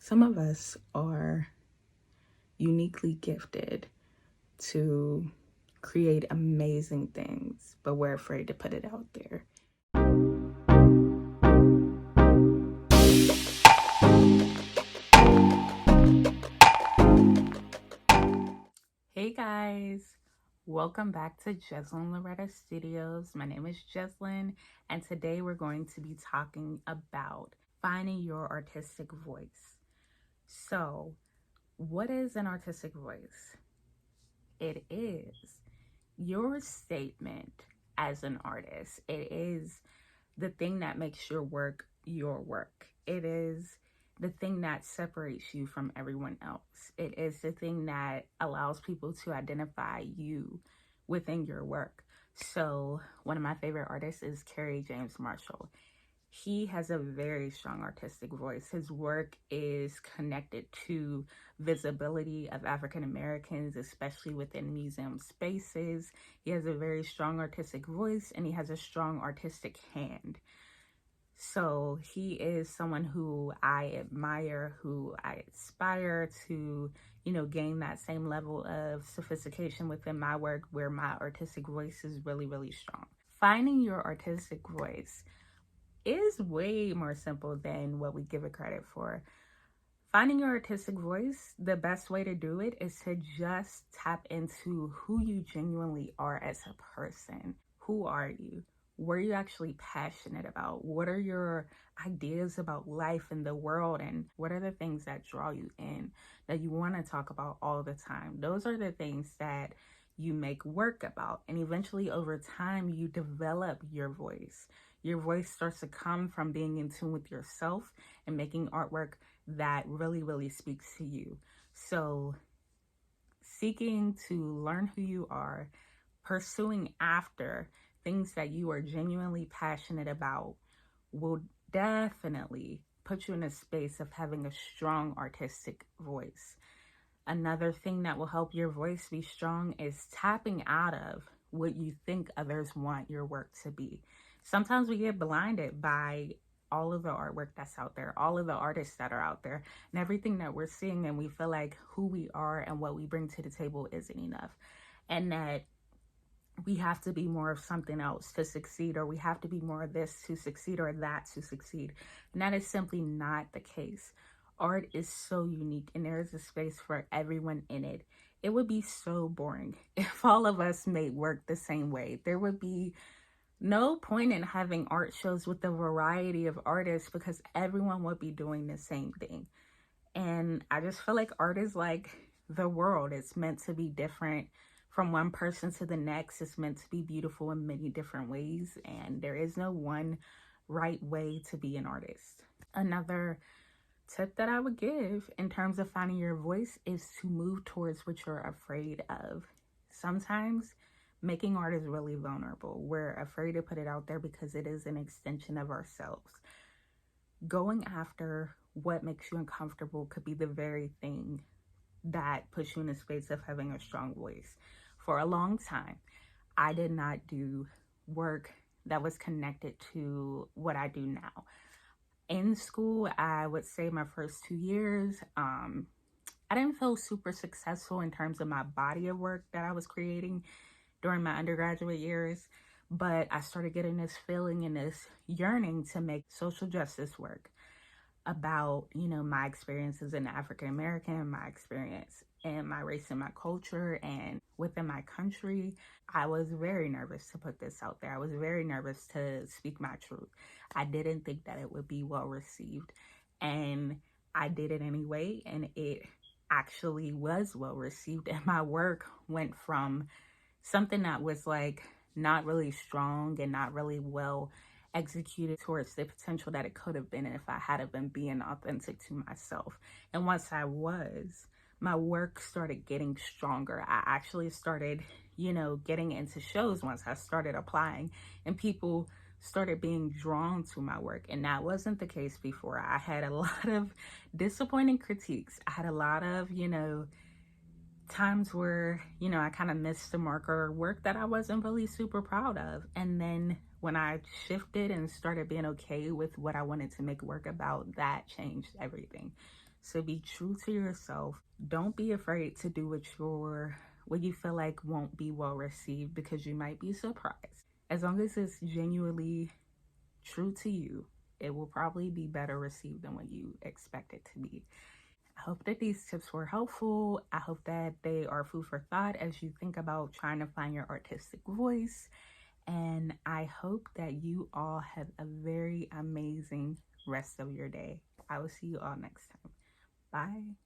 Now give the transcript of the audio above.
Some of us are uniquely gifted to create amazing things, but we're afraid to put it out there. Hey guys, welcome back to Jeslyn Loretta Studios. My name is Jeslyn, and today we're going to be talking about finding your artistic voice. So, what is an artistic voice? It is your statement as an artist. It is the thing that makes your work your work. It is the thing that separates you from everyone else. It is the thing that allows people to identify you within your work. So one of my favorite artists is Kerry James Marshall. He has a very strong artistic voice. His work is connected to visibility of African Americans, especially within museum spaces. He has a very strong artistic voice and he has a strong artistic hand. So he is someone who I admire, who I aspire to, gain that same level of sophistication within my work where my artistic voice is really, really strong. Finding your artistic voice is way more simple than what we give it credit for. Finding your artistic voice, the best way to do it is to just tap into who you genuinely are as a person. Who are you? What are you actually passionate about? What are your ideas about life and the world? And what are the things that draw you in that you want to talk about all the time? Those are the things that you make work about. And eventually over time, you develop your voice. Your voice starts to come from being in tune with yourself and making artwork that really, really speaks to you. So seeking to learn who you are, pursuing after things that you are genuinely passionate about will definitely put you in a space of having a strong artistic voice. Another thing that will help your voice be strong is tapping out of what you think others want your work to be. Sometimes we get blinded by all of the artwork that's out there, all of the artists that are out there, and everything that we're seeing, and we feel like who we are and what we bring to the table isn't enough, and that we have to be more of something else to succeed, or we have to be more of this to succeed, or that to succeed. And that is simply not the case. Art is so unique and there is a space for everyone in it. It would be so boring if all of us made work the same way. There would be no point in having art shows with a variety of artists because everyone would be doing the same thing. And I just feel like art is like the world. It's meant to be different from one person to the next. It's meant to be beautiful in many different ways. And there is no one right way to be an artist. Another tip that I would give in terms of finding your voice is to move towards what you're afraid of. Sometimes making art is really vulnerable. We're afraid to put it out there because it is an extension of ourselves. Going after what makes you uncomfortable could be the very thing that puts you in a space of having a strong voice. For a long time, I did not do work that was connected to what I do now. In school, I would say my first 2 years, I didn't feel super successful in terms of my body of work that I was creating during my undergraduate years, but I started getting this feeling and this yearning to make social justice work about, my experiences in African American, my experience and my race and my culture and within my country. I was very nervous to put this out there. I was very nervous to speak my truth. I didn't think that it would be well received. And I did it anyway, and it actually was well received. And my work went from something that was like not really strong and not really well executed towards the potential that it could have been if I had been being authentic to myself. And once I was, my work started getting stronger. I actually started, getting into shows once I started applying, and people started being drawn to my work. And that wasn't the case before. I had a lot of disappointing critiques. I had a lot of, times where, I kind of missed the mark or work that I wasn't really super proud of. And then when I shifted and started being okay with what I wanted to make work about, that changed everything. So be true to yourself. Don't be afraid to do what you feel like won't be well received, because you might be surprised. As long as it's genuinely true to you, it will probably be better received than what you expect it to be. I hope that these tips were helpful. I hope that they are food for thought as you think about trying to find your artistic voice. And I hope that you all have a very amazing rest of your day. I will see you all next time. Bye.